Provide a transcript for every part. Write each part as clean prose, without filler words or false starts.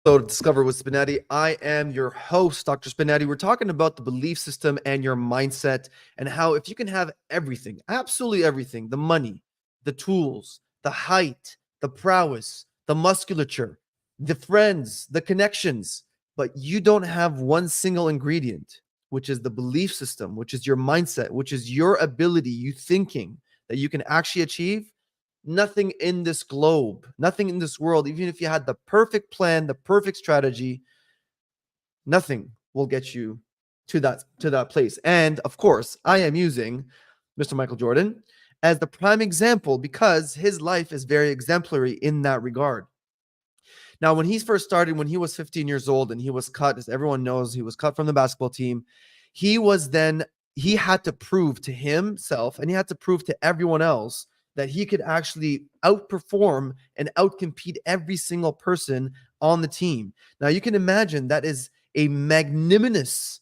Hello to Discover with Spinetti. I am your host, Dr. Spinetti. We're talking about the belief system and your mindset, and how if you can have everything, absolutely everything, the money, the tools, the height, the prowess, the musculature, the friends, the connections, but you don't have one single ingredient, which is the belief system, which is your mindset, which is your ability, you thinking that you can actually achieve. Nothing in this globe, nothing in this world, even if you had the perfect plan, the perfect strategy, nothing will get you to that place. And of course, I am using Mr. Michael Jordan as the prime example because his life is very exemplary in that regard. Now, when he first started, when he was 15 years old and he was cut, as everyone knows, he was cut from the basketball team. He was then, he had to prove to himself and he had to prove to everyone else that he could actually outperform and outcompete every single person on the team. Now, you can imagine that is a magnanimous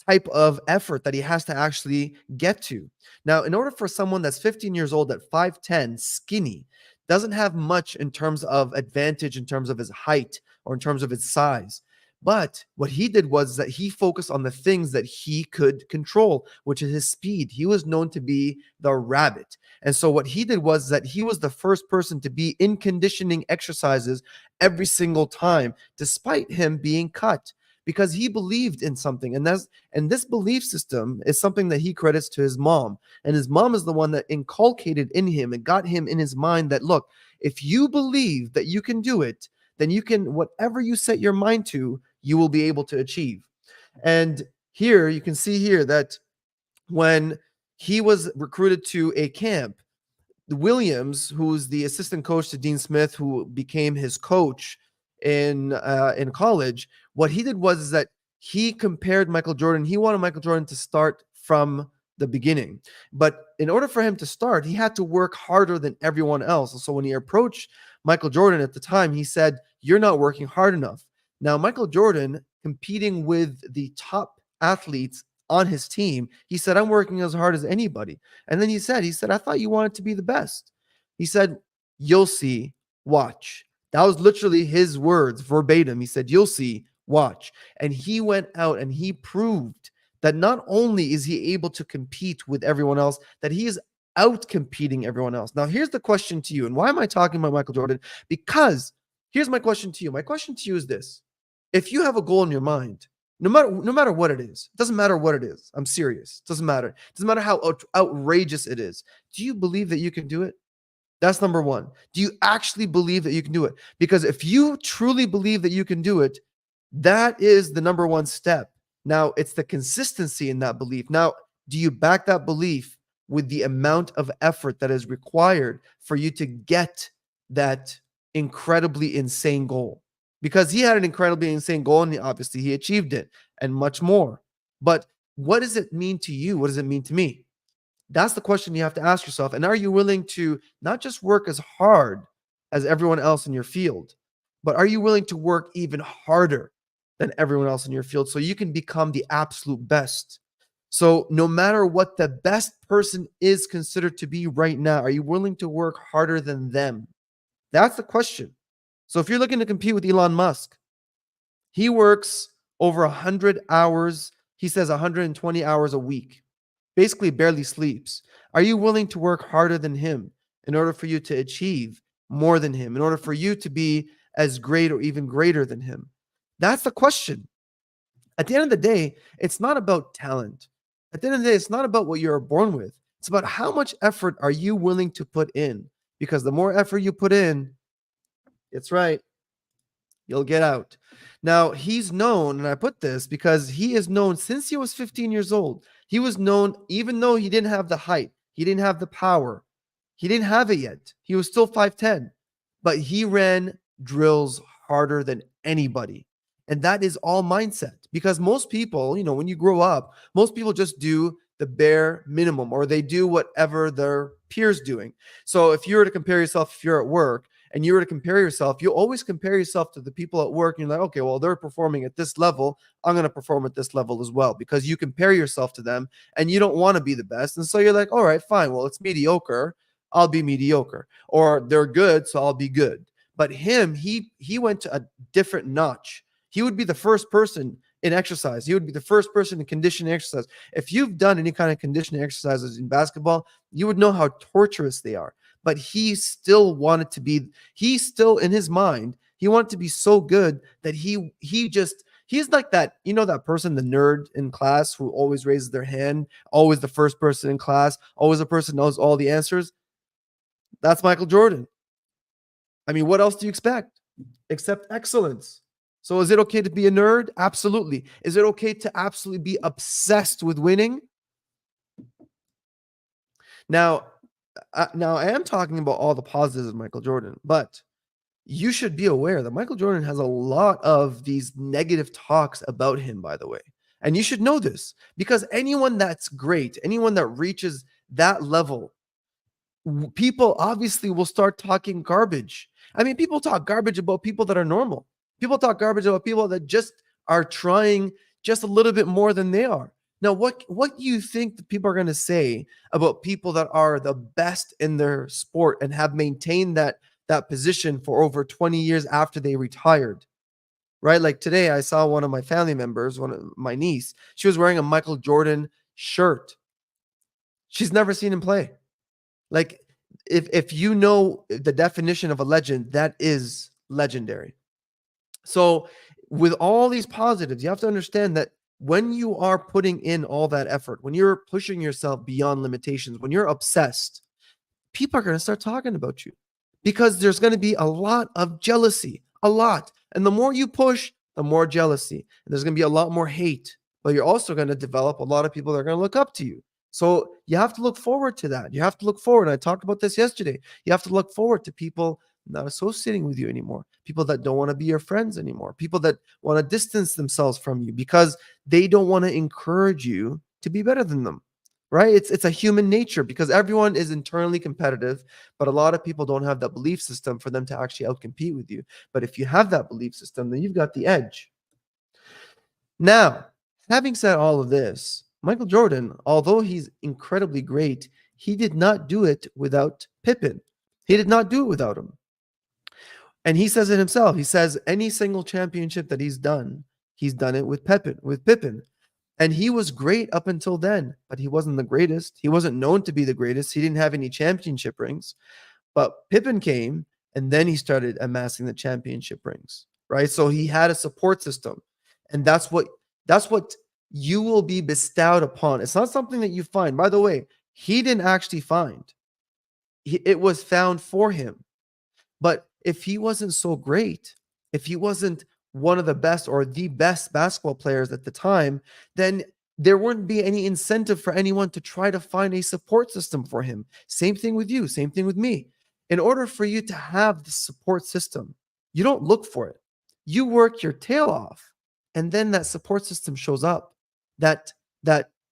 type of effort that he has to actually get to. Now, in order for someone that's 15 years old at 5'10, skinny, doesn't have much in terms of advantage, in terms of his height or in terms of his size. But what he did was that he focused on the things that he could control, which is his speed. He was known to be the rabbit. And so what he did was that he was the first person to be in conditioning exercises every single time, despite him being cut, because he believed in something. And this belief system is something that he credits to his mom. And his mom is the one that inculcated in him and got him in his mind that, look, if you believe that you can do it, then you can, whatever you set your mind to, you will be able to achieve. And here you can see here that when he was recruited to a camp, Williams, who's the assistant coach to Dean Smith, who became his coach in college, what he did was that he compared Michael Jordan. He wanted Michael Jordan to start from the beginning, but in order for him to start, he had to work harder than everyone else. And so when he approached Michael Jordan at the time, he said, "You're not working hard enough." Now, Michael Jordan, competing with the top athletes on his team, he said, "I'm working as hard as anybody." And then he said, "I thought you wanted to be the best." He said, "You'll see, watch." That was literally his words verbatim. He said, "You'll see, watch." And he went out and he proved that not only is he able to compete with everyone else, that he is out competing everyone else. Now, here's the question to you. And why am I talking about Michael Jordan? Because here's my question to you. My question to you is this. If you have a goal in your mind, no matter what it is, it doesn't matter what it is. I'm serious. It doesn't matter. It doesn't matter how outrageous it is. Do you believe that you can do it? That's number one. Do you actually believe that you can do it? Because if you truly believe that you can do it, that is the number one step. Now, it's the consistency in that belief. Now, do you back that belief with the amount of effort that is required for you to get that incredibly insane goal? Because he had an incredibly insane goal and obviously he achieved it and much more. But what does it mean to you? What does it mean to me? That's the question you have to ask yourself. And are you willing to not just work as hard as everyone else in your field, but are you willing to work even harder than everyone else in your field so you can become the absolute best? So, no matter what the best person is considered to be right now, are you willing to work harder than them? That's the question. So, if you're looking to compete with Elon Musk, he works over 100 hours. He says 120 hours a week, basically barely sleeps. Are you willing to work harder than him in order for you to achieve more than him, in order for you to be as great or even greater than him? That's the question. At the end of the day, it's not about talent. At the end of the day, it's not about what you're born with. It's about how much effort are you willing to put in? Because the more effort you put in, it's right, you'll get out. Now, he's known, and I put this because he is known since he was 15 years old. He was known, even though he didn't have the height, he didn't have the power, he didn't have it yet. He was still 5'10, but he ran drills harder than anybody. And that is all mindset because most people, when you grow up, most people just do the bare minimum or they do whatever their peers doing. So if you were to compare yourself, if you're at work, and you were to compare yourself, you always compare yourself to the people at work. And you're like, okay, well, they're performing at this level. I'm going to perform at this level as well because you compare yourself to them and you don't want to be the best. And so you're like, all right, fine. Well, it's mediocre. I'll be mediocre. Or they're good, so I'll be good. But he went to a different notch. He would be the first person in exercise. He would be the first person in conditioning exercise. If you've done any kind of conditioning exercises in basketball, you would know how torturous they are. But he still wanted to be, he still in his mind, he wanted to be so good that he's like that, that person, the nerd in class who always raises their hand, always the first person in class, always the person who knows all the answers. That's Michael Jordan. I mean, what else do you expect except excellence? So is it okay to be a nerd? Absolutely. Is it okay to absolutely be obsessed with winning? Now I am talking about all the positives of Michael Jordan, but you should be aware that Michael Jordan has a lot of these negative talks about him, by the way. And you should know this because anyone that's great, anyone that reaches that level, people obviously will start talking garbage. I mean, people talk garbage about people that are normal. People talk garbage about people that just are trying just a little bit more than they are. Now, what do you think the people are going to say about people that are the best in their sport and have maintained that position for over 20 years after they retired? Right? Like today, I saw one of my family members, one of my niece. She was wearing a Michael Jordan shirt. She's never seen him play. Like, if you know the definition of a legend, that is legendary. So, with all these positives, you have to understand that when you are putting in all that effort, when you're pushing yourself beyond limitations, when you're obsessed, people are going to start talking about you because there's going to be a lot of jealousy, a lot. And the more you push, the more jealousy. And there's going to be a lot more hate, but you're also going to develop a lot of people that are going to look up to you. So you have to look forward to that. You have to look forward. I talked about this yesterday. You have to look forward to people not associating with you anymore, people that don't want to be your friends anymore, people that want to distance themselves from you because they don't want to encourage you to be better than them. Right? It's a human nature because everyone is internally competitive, but a lot of people don't have that belief system for them to actually outcompete with you. But if you have that belief system, then you've got the edge. Now, having said all of this, Michael Jordan, although he's incredibly great, he did not do it without Pippen. He did not do it without him. And he says it himself. He says any single championship that he's done it with Pippen. And he was great up until then, but he wasn't the greatest. He wasn't known to be the greatest. He didn't have any championship rings. But Pippen came and then he started amassing the championship rings, right? So he had a support system. And that's what you will be bestowed upon. It's not something that you find. By the way, he didn't actually find. It was found for him. But if he wasn't so great, if he wasn't one of the best or the best basketball players at the time, then there wouldn't be any incentive for anyone to try to find a support system for him. Same thing with you, same thing with me. In order for you to have the support system, you don't look for it. You work your tail off, and then that support system shows up. That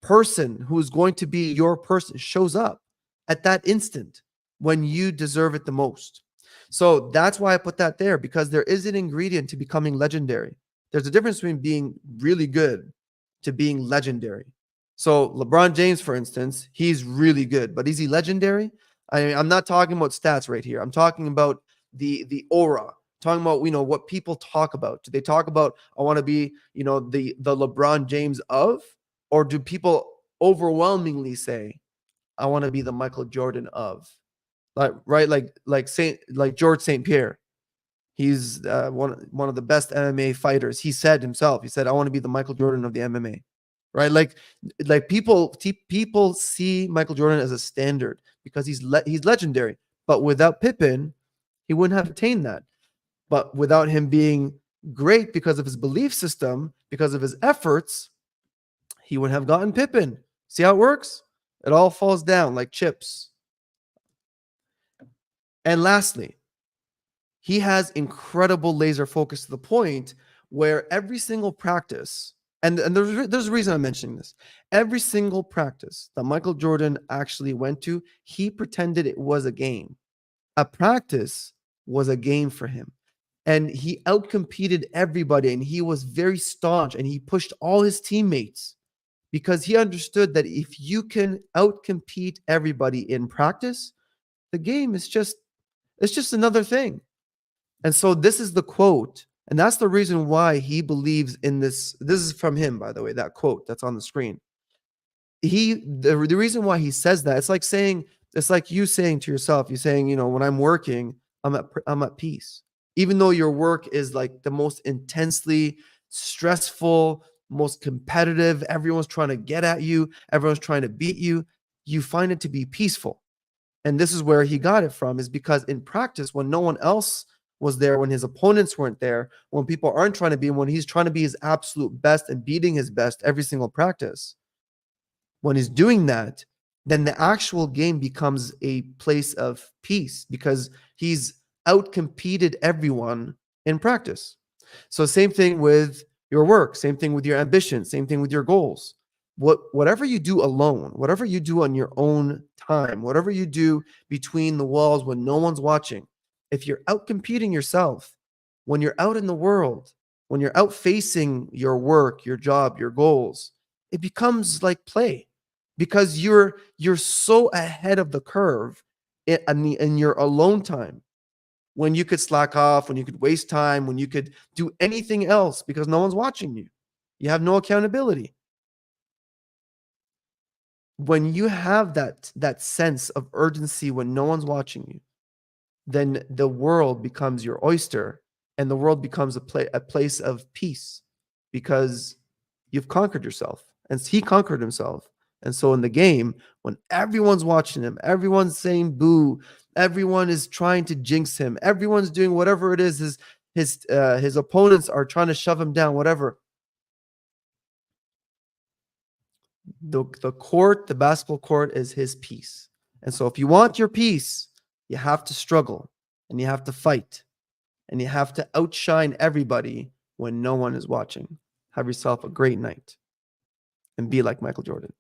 person who is going to be your person shows up at that instant when you deserve it the most. So that's why I put that there because there is an ingredient to becoming legendary. There's a difference between being really good to being legendary. So LeBron James, for instance, he's really good, but is he legendary? I'm not talking about stats right here. I'm talking about the aura. Talking about what people talk about. Do they talk about I want to be the LeBron James of, or do people overwhelmingly say I want to be the Michael Jordan of? Like George St. Pierre. He's one of the best MMA fighters. He said himself, he said, I want to be the Michael Jordan of the MMA. Right? Like people see Michael Jordan as a standard because he's legendary. But without Pippen, he wouldn't have attained that. But without him being great because of his belief system, because of his efforts, he would have gotten Pippen. See how it works? It all falls down like chips. And lastly, he has incredible laser focus to the point where every single practice, and there's a reason I'm mentioning this, every single practice that Michael Jordan actually went to, he pretended it was a game. A practice was a game for him. And he outcompeted everybody, and he was very staunch, and he pushed all his teammates because he understood that if you can outcompete everybody in practice, the game is just it's just another thing. And so this is the quote. And that's the reason why he believes in this. This is from him, by the way, that quote that's on the screen. The reason why he says that, it's like you saying to yourself, you're saying, when I'm working, I'm at peace. Even though your work is like the most intensely stressful, most competitive, everyone's trying to get at you, everyone's trying to beat you, you find it to be peaceful. And this is where he got it from, is because in practice, when no one else was there, when his opponents weren't there, when people aren't trying to be, when he's trying to be his absolute best and beating his best every single practice, when he's doing that, then the actual game becomes a place of peace because he's outcompeted everyone in practice. So same thing with your work, same thing with your ambition, same thing with your goals. Whatever you do alone, whatever you do on your own time, whatever you do between the walls when no one's watching, if you're out competing yourself, when you're out in the world, when you're out facing your work, your job, your goals, it becomes like play because you're so ahead of the curve in your alone time, when you could slack off, when you could waste time, when you could do anything else because no one's watching you. You have no accountability. When you have that sense of urgency when no one's watching you, then the world becomes your oyster and the world becomes a place of peace because you've conquered yourself. And he conquered himself. And so in the game, when everyone's watching him, everyone's saying boo, everyone is trying to jinx him, everyone's doing whatever it is, his opponents are trying to shove him down, whatever. The court, the basketball court, is his peace. And so if you want your peace, you have to struggle and you have to fight and you have to outshine everybody when no one is watching. Have yourself a great night and be like Michael Jordan.